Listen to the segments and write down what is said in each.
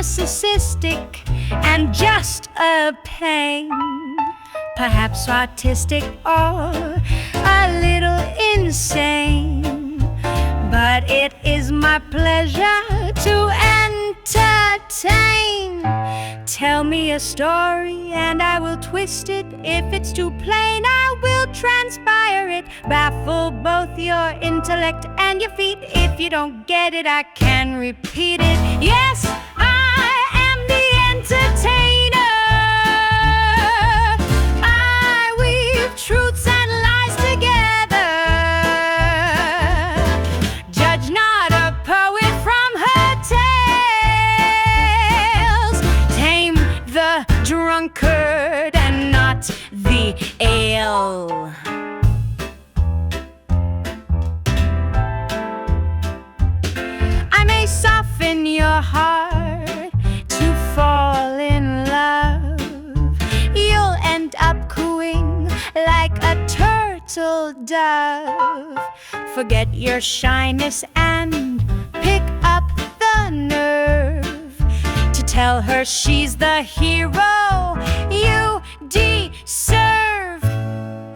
narcissistic and just a pain. Perhaps autistic or a little insane. But it is my pleasure to entertain. Tell me a story and I will twist it. If it's too plain, I will transpire it. Baffle both your intellect and your feet. If you don't get it, I can repeat it. Yes, I am the entertainer. I weave truths and lies together. Judge not a poet from her tales. Tame the drunkard and not the ale. I may soften your heart to fall in love. You'll end up cooing like a turtle dove. Forget your shyness and pick up the nerve to tell her she's the hero you deserve.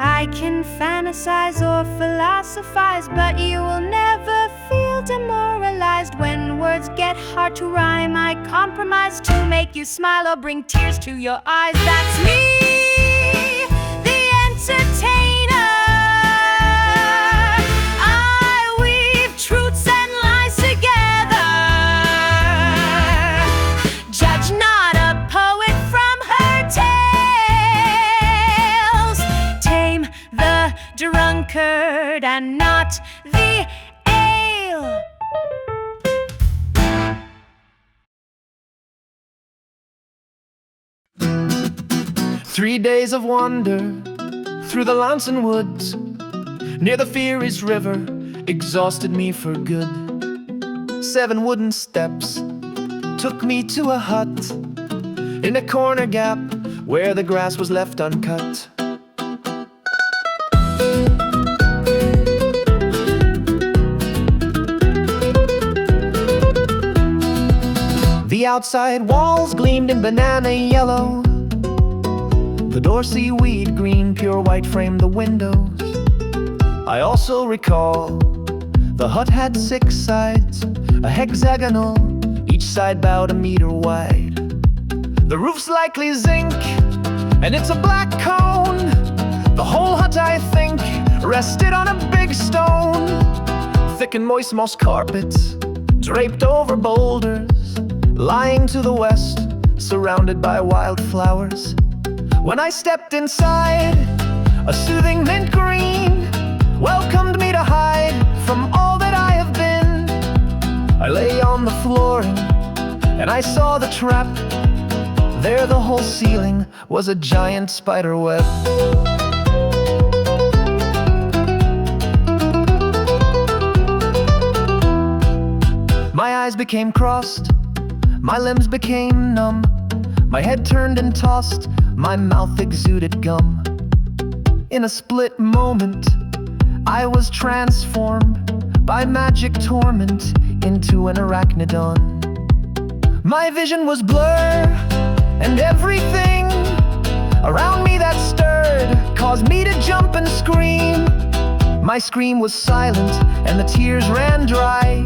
I can fantasize or philosophize, but you will never feel demoralized. When words get hard to rhyme, I compromise to make you smile or bring tears to your eyes. That's me, the entertainer. I weave truths and lies together. Judge not a poet from her tales. Tame the drunkard and not the ale. 3 days of wonder through the Lansing woods, near the Fairies River, exhausted me for good. 7 wooden steps took me to a hut in a corner gap where the grass was left uncut. The outside walls gleamed in banana yellow. The Dorsey weed green, pure white framed the windows. I also recall the hut had 6 sides, a hexagonal, each side about a meter wide. The roof's likely zinc, and it's a black cone. The whole hut, I think, rested on a big stone. Thick and moist moss carpets, draped over boulders, lying to the west, surrounded by wildflowers. When I stepped inside, a soothing mint green welcomed me to hide from all that I have been. I lay on the flooring and I saw the trap. There the whole ceiling was a giant spider web. My eyes became crossed, my limbs became numb. My head turned and tossed, my mouth exuded gum. In a split moment, I was transformed by magic torment into an arachnidon. My vision was blur, and everything around me that stirred caused me to jump and scream. My scream was silent, and the tears ran dry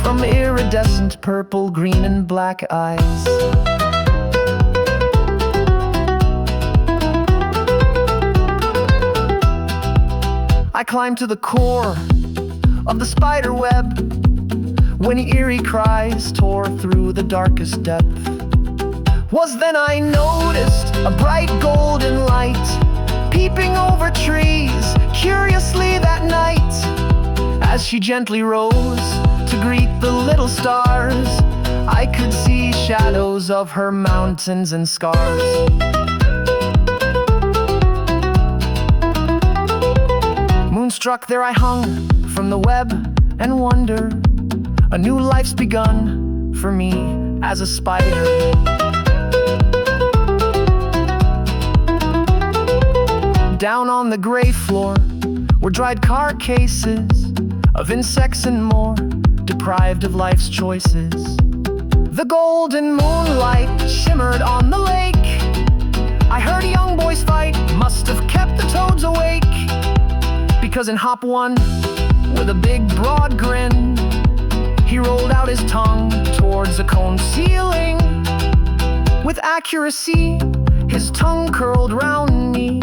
from iridescent purple, green, and black eyes. I climbed to the core of the spider web when eerie cries tore through the darkest depth. Was then I noticed a bright golden light peeping over trees curiously that night. As she gently rose to greet the little stars, I could see shadows of her mountains and scars. Moonstruck, there I hung from the web and wonder. A new life's begun for me as a spider. Down on the gray floor were dried carcasses of insects and more, deprived of life's choices. The golden moonlight shimmered on the lake. I heard young boys fight, must have kept the toads awake. Because in hop one, with a big broad grin, he rolled out his tongue towards a cone ceiling. With accuracy, his tongue curled round me,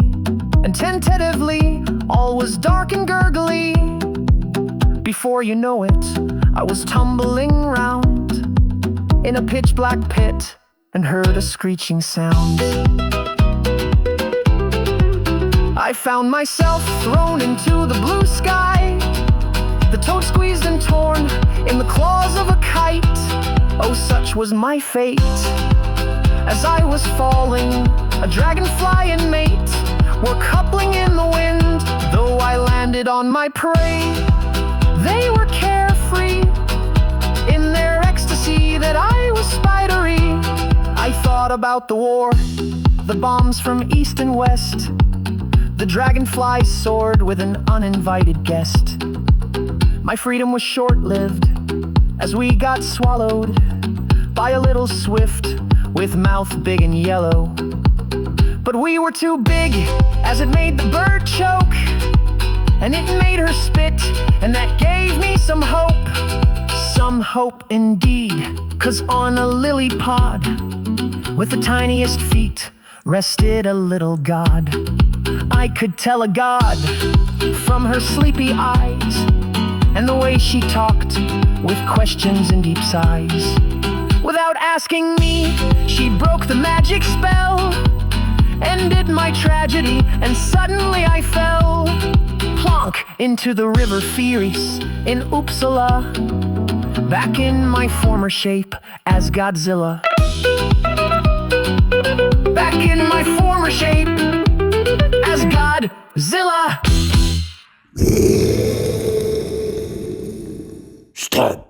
and tentatively, all was dark and gurgly. Before you know it, I was tumbling round in a pitch-black pit and heard a screeching sound. I found myself thrown into the blue sky, the toad squeezed and torn in the claws of a kite. Oh, such was my fate. As I was falling, a dragonfly and mate were coupling in the wind. Though I landed on my prey, they were carefree in their ecstasy that I was spidery. I thought about the war, the bombs from east and west. The dragonfly soared with an uninvited guest. My freedom was short-lived as we got swallowed by a little swift with mouth big and yellow. But we were too big as it made the bird choke, and it made her spit, and that gave me some hope. Some hope indeed, 'cause on a lily pod with the tiniest feet rested a little god. I could tell a god from her sleepy eyes, and the way she talked with questions and deep sighs. Without asking me, she broke the magic spell, ended my tragedy, and suddenly I fell plonk into the river Fieris in Uppsala, back in my former shape as Godzilla. Back in my former shape as Godzilla. Stop.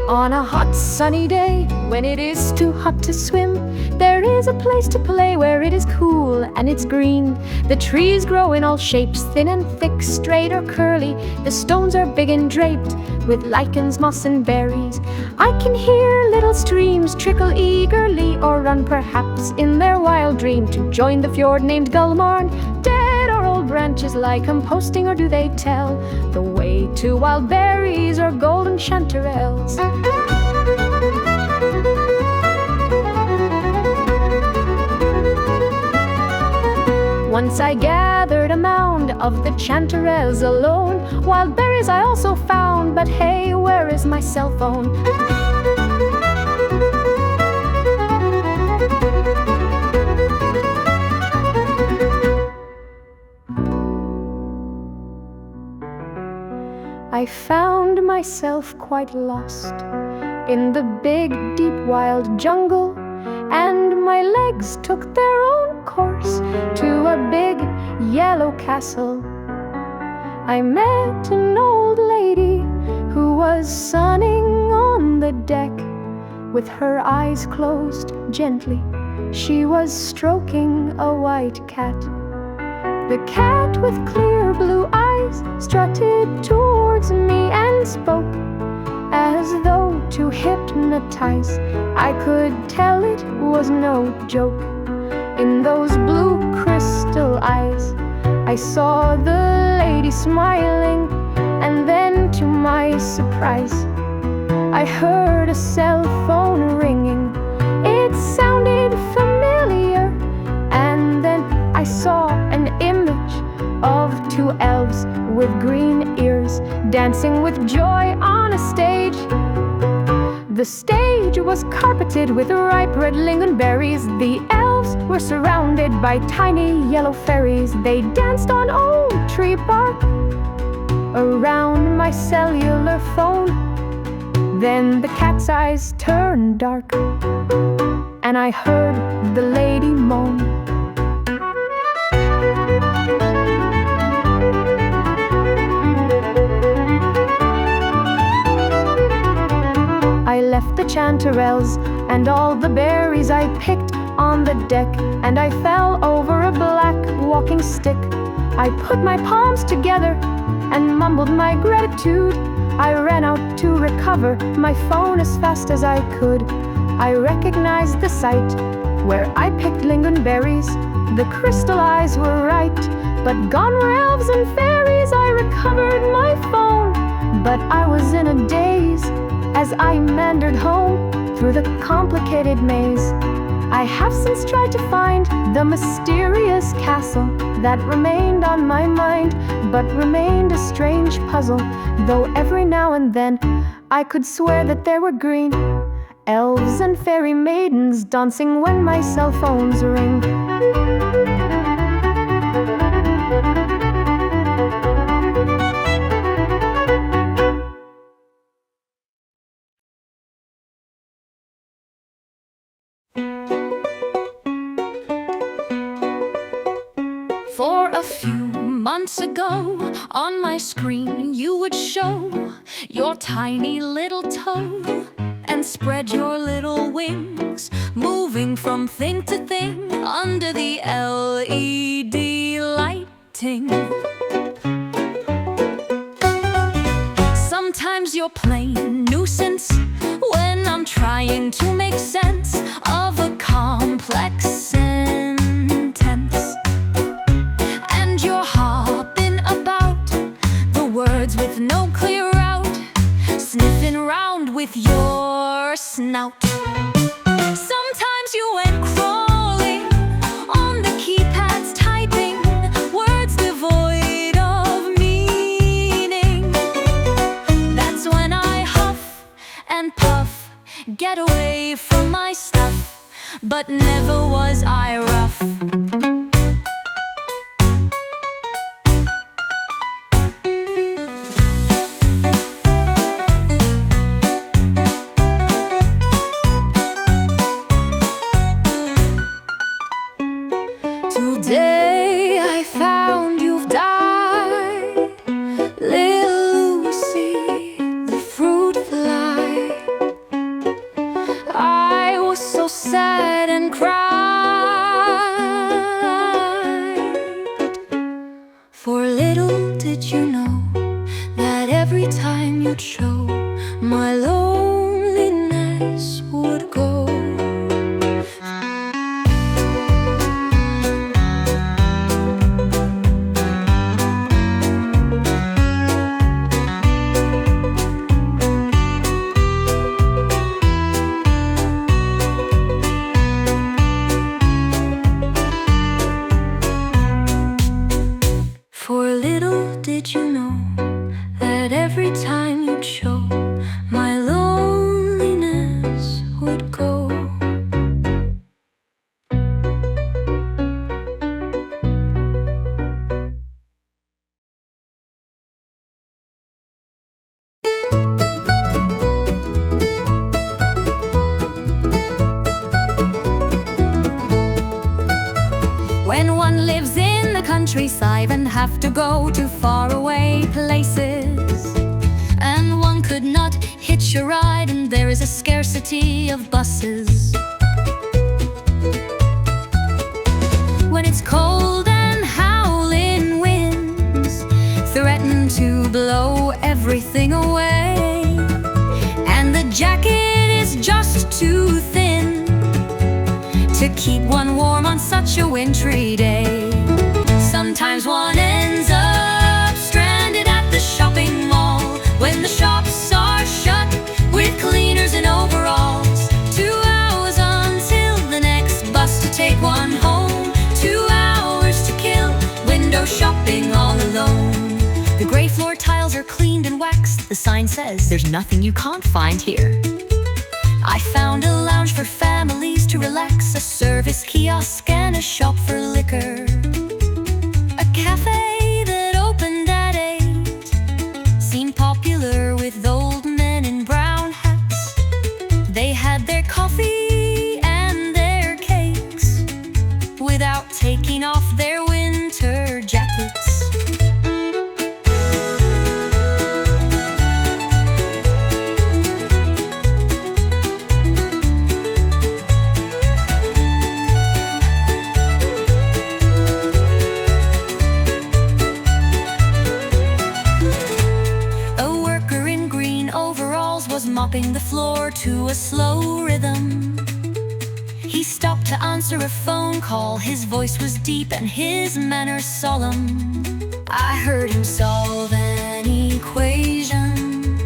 On a hot sunny day, when it is too hot to swim, there is a place to play where it is cool and it's green. The trees grow in all shapes, thin and thick, straight or curly. The stones are big and draped with lichens, moss and berries. I can hear little streams trickle eagerly, or run perhaps in their wild dream to join the fjord named Gullmarn. Dead or old branches lie composting, or do they tell the way to wild berries or golden chanterelles? Once I gathered a mound of the chanterelles alone. Wild berries I also found, but hey, where is my cell phone? I found myself quite lost in the big, deep, wild jungle, and my legs took their own course to a big, yellow castle. I met an old lady who was sunning on the deck. With her eyes closed gently, she was stroking a white cat. The cat with clear blue eyes strutted towards me and spoke as though to hypnotize. I could tell it was no joke. In those blue crystal eyes, I saw the lady smiling, and then to my surprise, I heard a cell phone ringing. It sounded familiar, and then I saw an image of two elves with green ears dancing with joy on a stage. The stage was carpeted with ripe red lingonberries. The elves were surrounded by tiny yellow fairies. They danced on old tree bark around my cellular phone. Then the cat's eyes turned dark, and I heard the lady moan. I left the chanterelles and all the berries I picked on the deck, and I fell over a black walking stick. I put my palms together and mumbled my gratitude. I ran out to recover my phone as fast as I could. I recognized the site where I picked lingonberries. The crystal eyes were right, but gone were elves and fairies. I recovered my phone, but I was in a daze as I meandered home through the complicated maze. I have since tried to find the mysterious castle that remained on my mind, but remained a strange puzzle, though every now and then I could swear that there were green elves and fairy maidens dancing when my cell phones ring. For a few months ago, on my screen you would show your tiny little toe and spread your little wings, moving from thing to thing under the LED lighting. Sometimes you're plain nuisance when I'm trying to make sense of a complex sentence. And you're hopping about the words with no clear route, sniffing around with your snout. Sometimes you went crawling on the keypads, typing words devoid of meaning. That's when I huff and puff, get away from my stuff, but never was I rough. Today I found you've died, Lil Lucii, the fruit fly. I was so sad and cried, for little did you know that every time you'd show, my loneliness would go. For little did you know that every time you'd show, my loneliness would go. When one lives in the countryside and have to go to faraway places, and one could not hitch a ride, and there is a scarcity of buses. When it's cold and howling winds threaten to blow everything away, and the jacket is just too thin to keep one warm on such a wintry day. Sometimes one ends up stranded at the shopping mall when the shops are shut with cleaners in overalls. 2 hours until the next bus to take one home. 2 hours to kill, window shopping all alone. The gray floor tiles are cleaned and waxed. The sign says there's nothing you can't find here. I found a lounge for families to relax, a service kiosk and a shop for liquor, a cafe that opened at 8 seemed popular with old men in brown hats. They had their coffee and their cakes without taking off their winter jackets. mopping the floor to a slow rhythm. He stopped to answer a phone call. His voice was deep and his manner solemn. I heard him solve an equation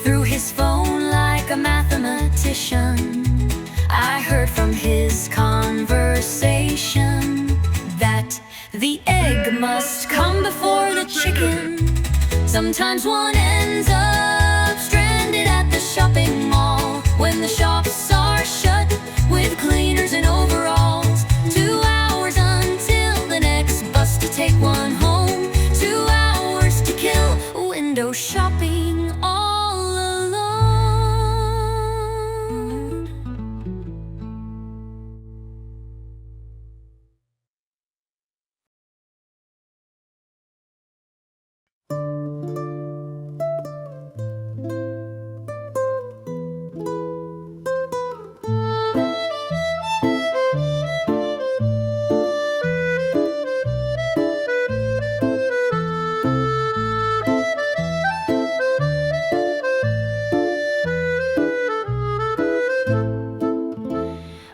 through his phone like a mathematician. I heard from his conversation that the egg must come before the chicken. Sometimes one ends up stranded at the shopping mall when the shops are shut with cleaners and overalls. 2 hours until the next bus to take one home. 2 hours to kill window shopping all alone.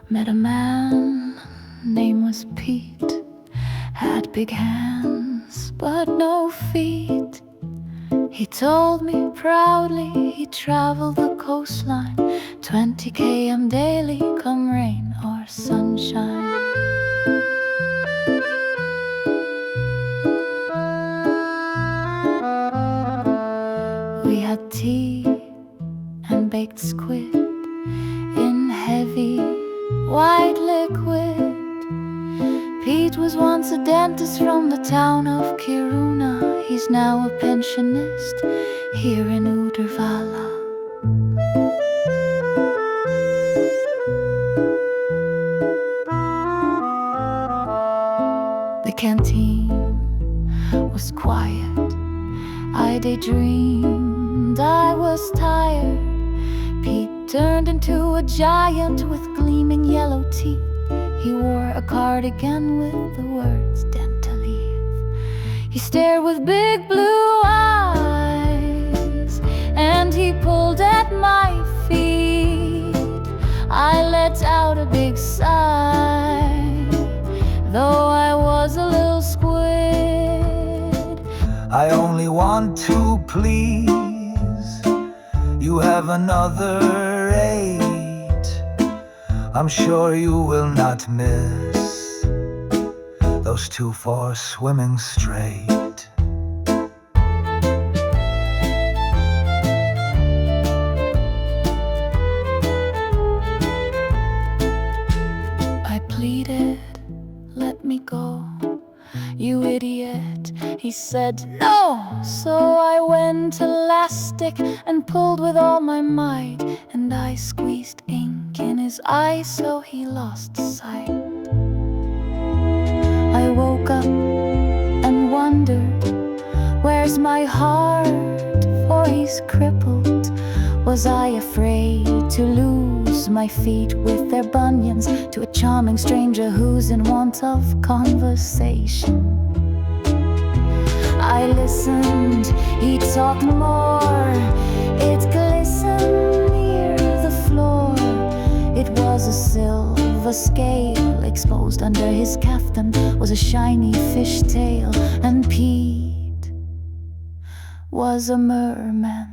Met a man, name was Pete. Had big hands, but no feet. He told me proudly he traveled the coastline, 20 km daily, come rain or sunshine. We had tea and baked squid in heavy white liquid. Pete was once a dentist from the town of Kiruna. He's now a pensionist here in Udervala. The canteen was quiet. I daydreamed I was tired. Pete turned into a giant with gleaming yellow teeth. He wore a cardigan with the words dentally. He stared with big blue eyes, and he pulled at my feet. I let out a big sigh, though I was a little squid. I only want to please. You have another 8. I'm sure you will not miss those 2 for swimming straight. I pleaded, let me go, you idiot. He said no, so I went elastic and pulled with all my might, and I squeezed ink in his eyes so he lost sight. I woke up and wondered, where's my heart, for he's crippled. Was I afraid to lose my feet with their bunions to a charming stranger who's in want of conversation? I listened, he talked more. It glistened near the floor. It was a silver scale. Exposed under his caftan was a shiny fish tail. And Pete was a merman.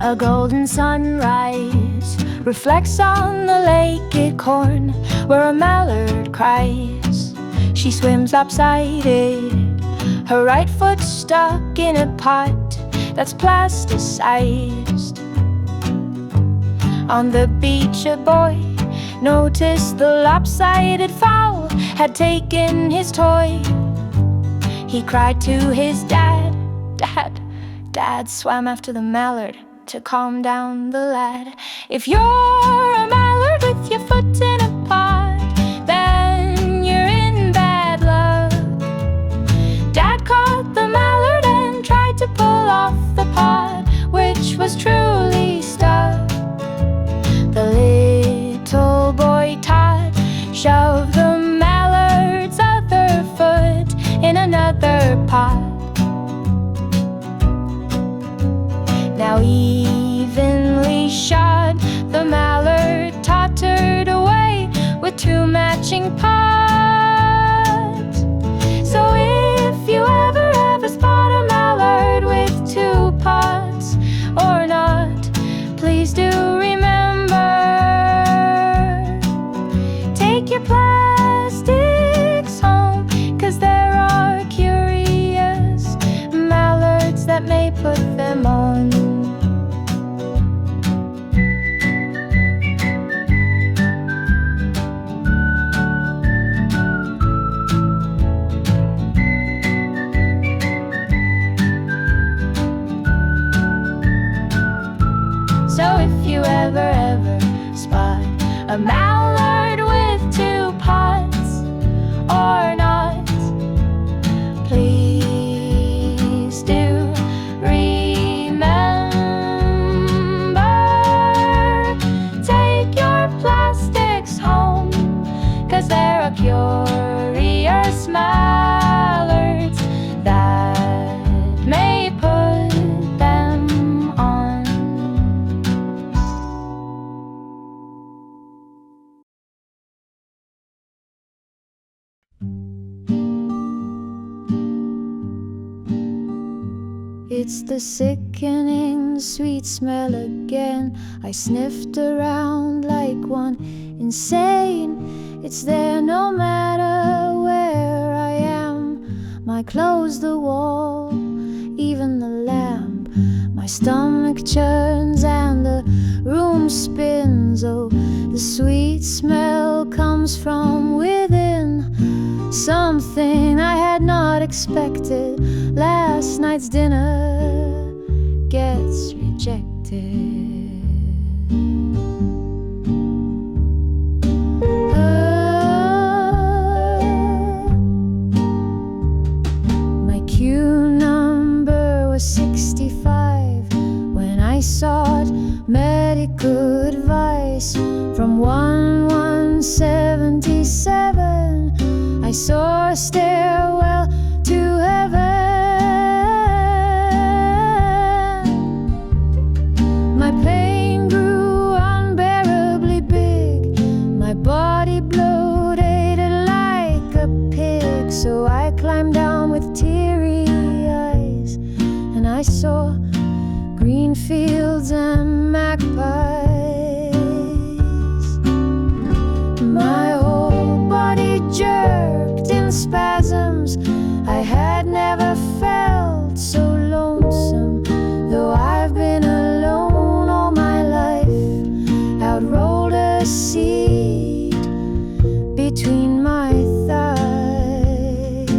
A golden sunrise reflects on the lake corn where a mallard cries. She swims lopsided, her right foot stuck in a pot that's plasticized. On the beach a boy noticed the lopsided fowl had taken his toy. He cried to his dad, "Dad." Dad swam after the mallard to calm down the lad. If you're a mallard with your foot in a pot, then you're in bad luck. Dad caught the mallard and tried to pull off the pot, which was truly stuck. The little boy taught, shove the mallard's other foot in another pot. Now evenly shot, the mallard tottered away with two matching pots. So if you ever spot a mallard with two pots or not, please do remember, take your plastics home, 'cause there are curious mallards that may put them on. So if you ever spot a mallard with two pots or not, please do remember, take your plastics home, 'cause there are curious mallards that may put them on. It's the sickening sweet smell again. I sniffed around like one insane. It's there no matter where I am. My clothes, the wall, even the lamp. My stomach churns and the room spins. Oh, the sweet smell comes from within. Something I had not expected. Last night's dinner gets rejected. My queue number was 65 when I sought medical advice from 1177. I saw a stairwell to heaven. My pain grew unbearably big. My body bloated like a pig. So I climbed down with teary eyes, and I saw green fields and magpies. My whole body jerked in spasms. I had never felt so lonesome, though I've been alone all my life. Outrolled a seed between my thighs,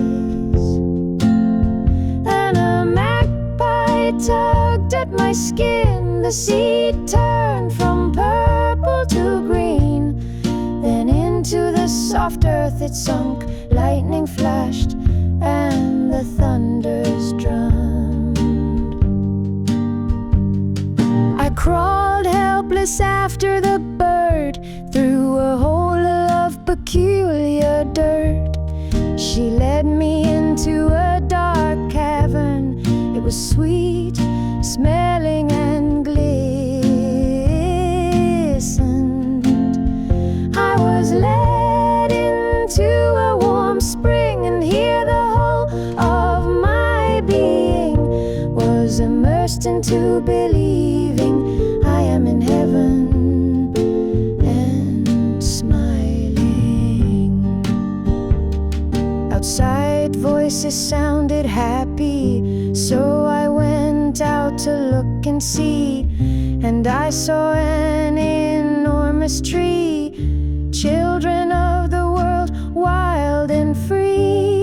and a magpie tugged at my skin. The seed turned from purple to green, then into the soft earth it sunk. Lightning flashed and the thunders drummed. I crawled helpless after the bird through a hole of peculiar dirt. She led me into a dark cavern. It was sweet smelling and glistened. I was led into a warm spring, and here the whole of my being was immersed into believing sea, and I saw an enormous tree, children of the world, wild and free.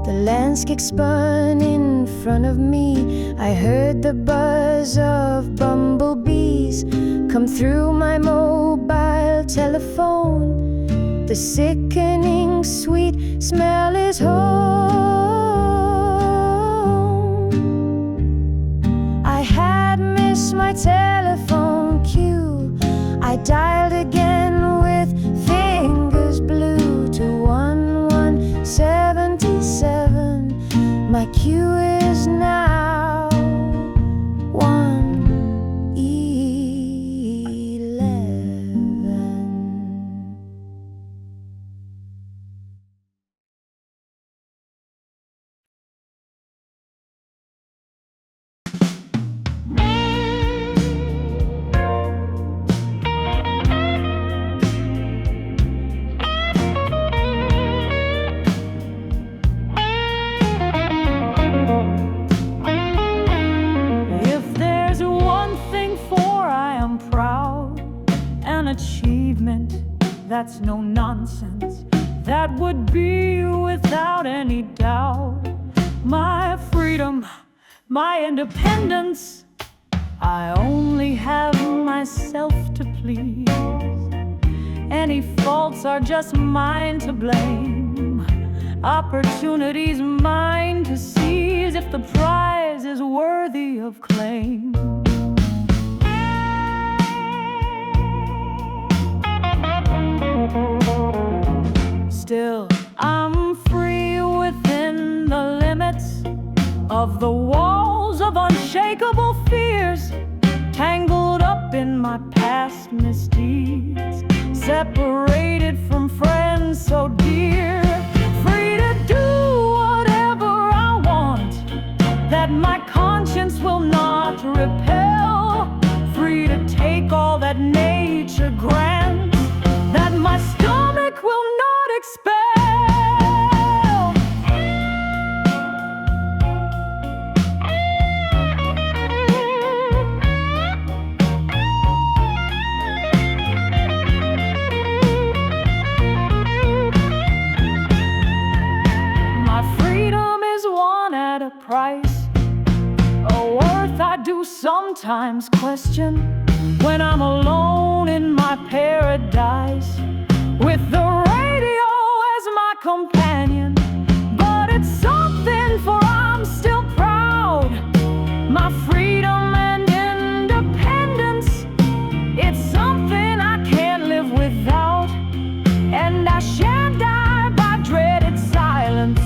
The landscape spun in front of me. I heard the buzz of bumblebees come through my mobile telephone. The sickening sweet smell is home. I had missed my telephone cue. I dialed again with fingers blue to 1177. My cue is now 111. If there's one thing for I am proud, an achievement that's no nonsense, that would be without any doubt my freedom, my independence. I only have myself to please. Any faults are just mine to blame. Opportunities mine to seize if the prize is worthy of claim. Still, I'm free within the limits of the walls of unshakable fears, tangled up in my past misdeeds, separated from friends so dear, free to do whatever I want, that my conscience will not repel, free to take all that nature grants, that my stomach will not expel. Price, a worth I do sometimes question when I'm alone in my paradise with the radio as my companion. But it's something, for I'm still proud. My freedom and independence, it's something I can't live without, and I shan't die by dreaded silence.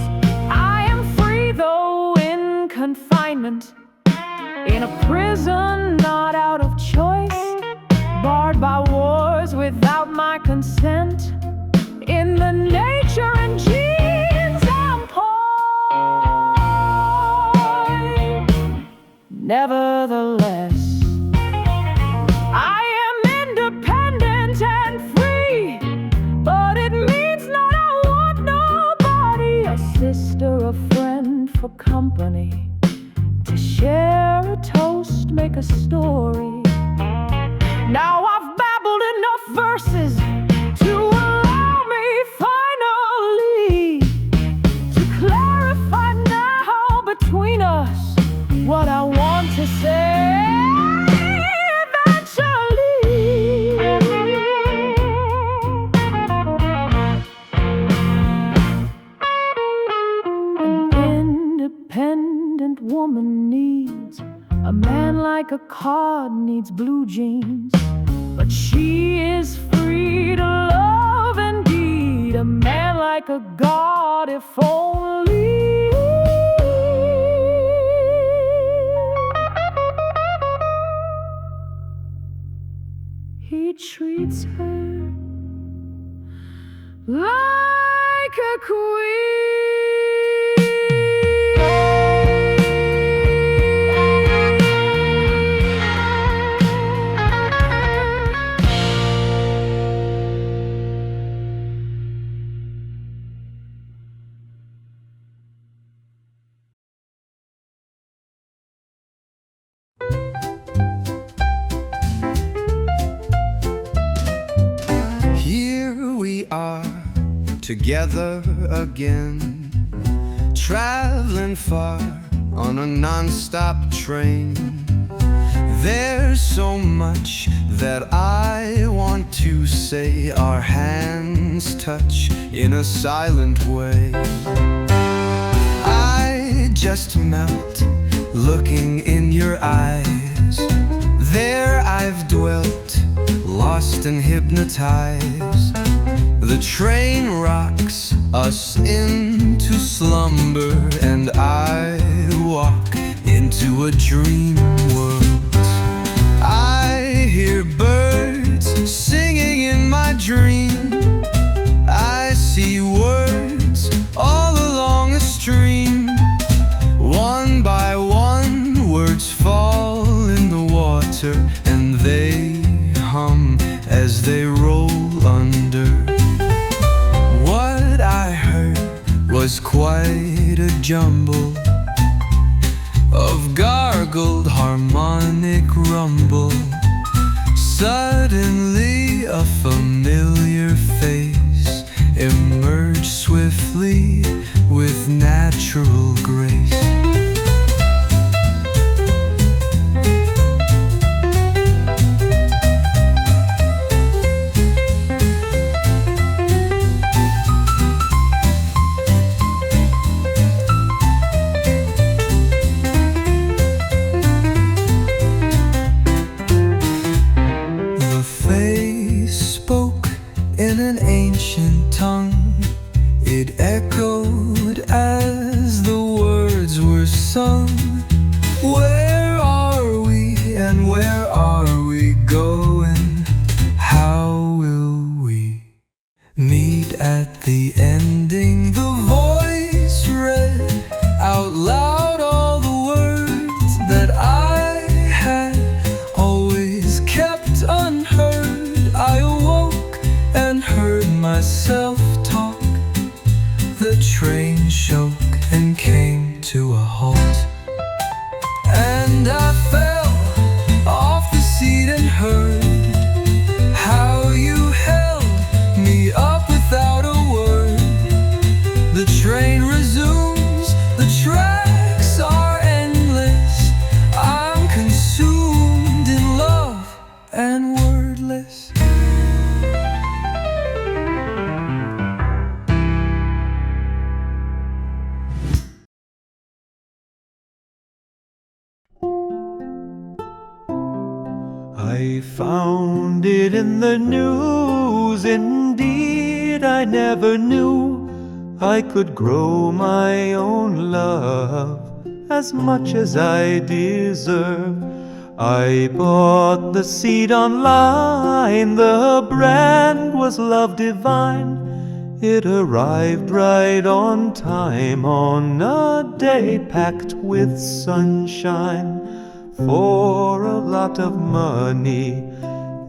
I am free though in confinement, in a prison not out of choice, barred by wars without my consent. In the nature and genes I'm born. Nevertheless, I am independent and free, but it means not I want nobody, a sister, a friend for company, to share a toast, make a story. Now I've babbled enough verses to allow me finally to clarify now between us what I want to say eventually. An independent woman needs a man like a card needs blue jeans, but she is free to love indeed, a man like a god if only he treats her like a queen. together again, traveling far on a non-stop train. There's so much that I want to say, our hands touch in a silent way. I just melt looking in your eyes. There I've dwelt, lost and hypnotized. The train rocks us into slumber, and I walk into a dream world. I hear birds singing in my dream. I see words all along a stream. One by one, words fall in the water, and they hum as they roll under. What I heard was quite a jumble of gargled harmonic rumble. Suddenly a familiar face emerged swiftly with natural grace. In an ancient tongue, it echoed as the words were sung. Where are we and where are we going? How will we meet at the ending? The voice read out loud all the words that I had always kept unheard. I awoke and heard myself talk. The train shook and came to a halt, and I fell off the seat and heard how you held me up without a word. The train resumes, the tracks are endless. I'm consumed in love and wordless. I found it in the news, indeed I never knew I could grow my own love as much as I deserve. I bought the seed online, the brand was Love Divine. It arrived right on time, on a day packed with sunshine. For a lot of money,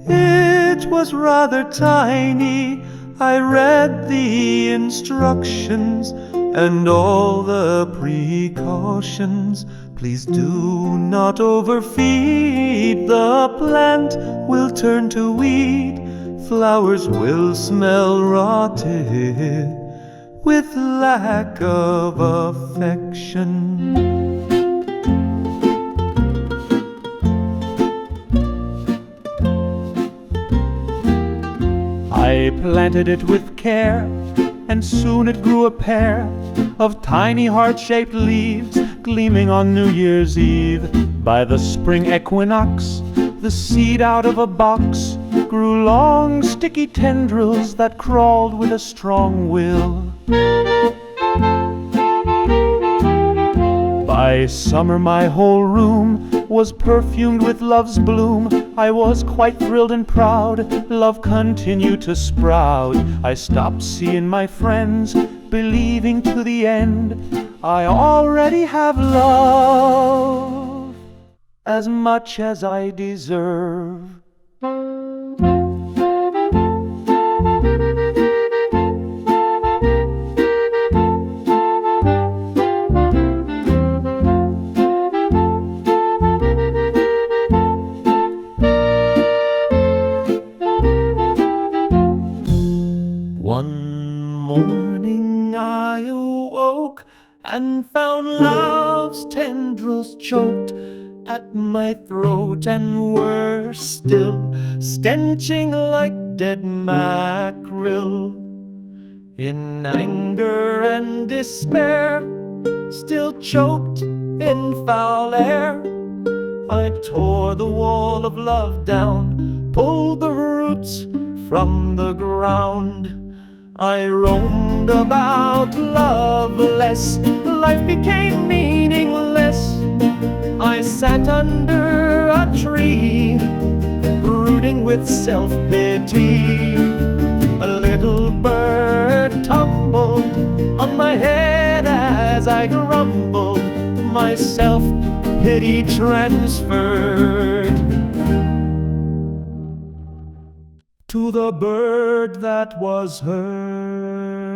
it was rather tiny. I read the instructions and all the precautions. Please do not overfeed. The plant will turn to weed. Flowers will smell rotted with lack of affection. I planted it with care, and soon it grew a pair of tiny heart-shaped leaves gleaming on New Year's Eve. By the spring equinox, the seed out of a box grew long, sticky tendrils that crawled with a strong will. By summer my whole room was perfumed with love's bloom. I was quite thrilled and proud. Love continued to sprout. I stopped seeing my friends, believing to the end I already have love as much as I deserve. One more my throat and were still stenching like dead mackerel. In anger and despair, still choked in foul air, I tore the wall of love down, pulled the roots from the ground. I roamed about loveless, life became meaningless. I sat under a tree, brooding with self-pity. A little bird tumbled on my head as I grumbled, my self-pity transferred to the bird that was hurt.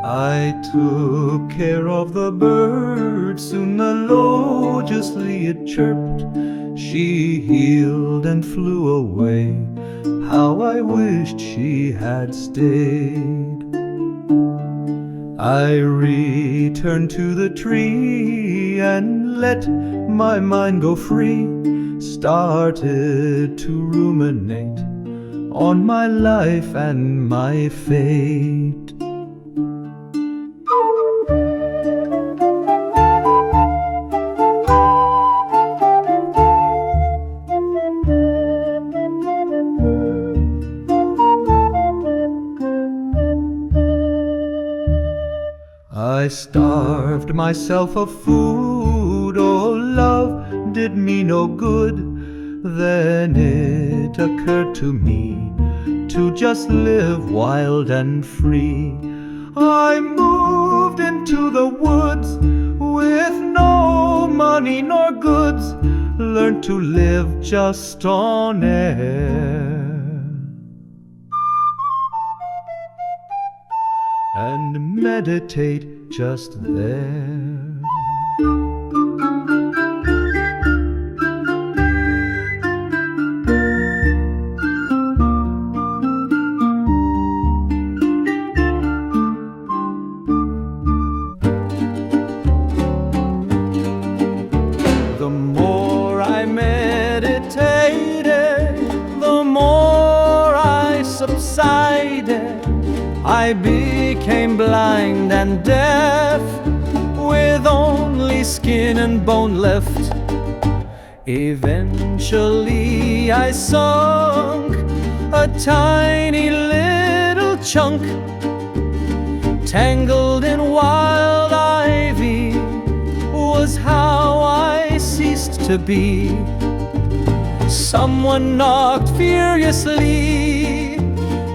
I took care of the bird, soon melodiously it chirped. She healed and flew away, how I wished she had stayed. I returned to the tree and let my mind go free, started to ruminate on my life and my fate. I starved myself of food, oh love did me no good. Then it occurred to me to just live wild and free. I moved into the woods with no money nor goods, learned to live just on air and meditate just there. The more I meditated, the more I subsided. I became blind and deaf, with only skin and bone left. Eventually I sunk, a tiny little chunk, tangled in wild ivy, was how I ceased to be. Someone knocked furiously,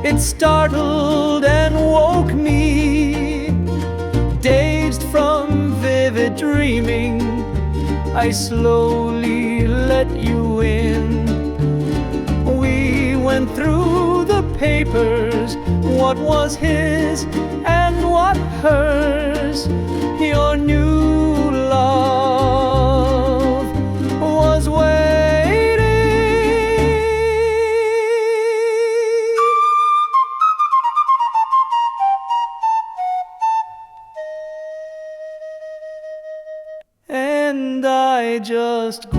it startled and woke me. Dazed from vivid dreaming, I slowly let you in. We went through the papers, what was his and what hers. Your new love was waiting. And I just